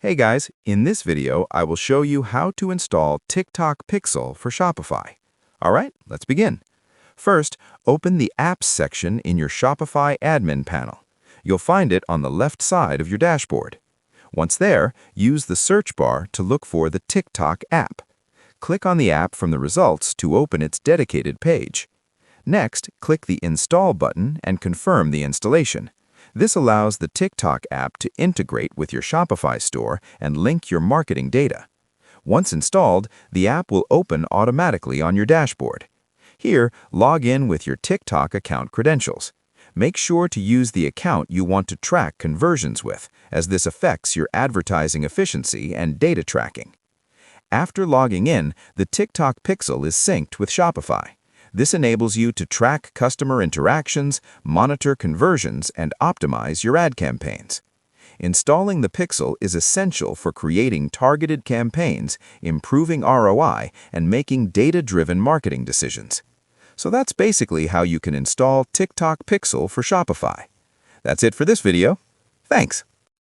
Hey guys, in this video, I will show you how to install TikTok Pixel for Shopify. All right, let's begin. First, open the Apps section in your Shopify admin panel. You'll find it on the left side of your dashboard. Once there, use the search bar to look for the TikTok app. Click on the app from the results to open its dedicated page. Next, click the Install button and confirm the installation. This allows the TikTok app to integrate with your Shopify store and link your marketing data. Once installed, the app will open automatically on your dashboard. Here, log in with your TikTok account credentials. Make sure to use the account you want to track conversions with, as this affects your advertising efficiency and data tracking. After logging in, the TikTok Pixel is synced with Shopify. This enables you to track customer interactions, monitor conversions, and optimize your ad campaigns. Installing the Pixel is essential for creating targeted campaigns, improving ROI, and making data-driven marketing decisions. So that's basically how you can install TikTok Pixel for Shopify. That's it for this video. Thanks.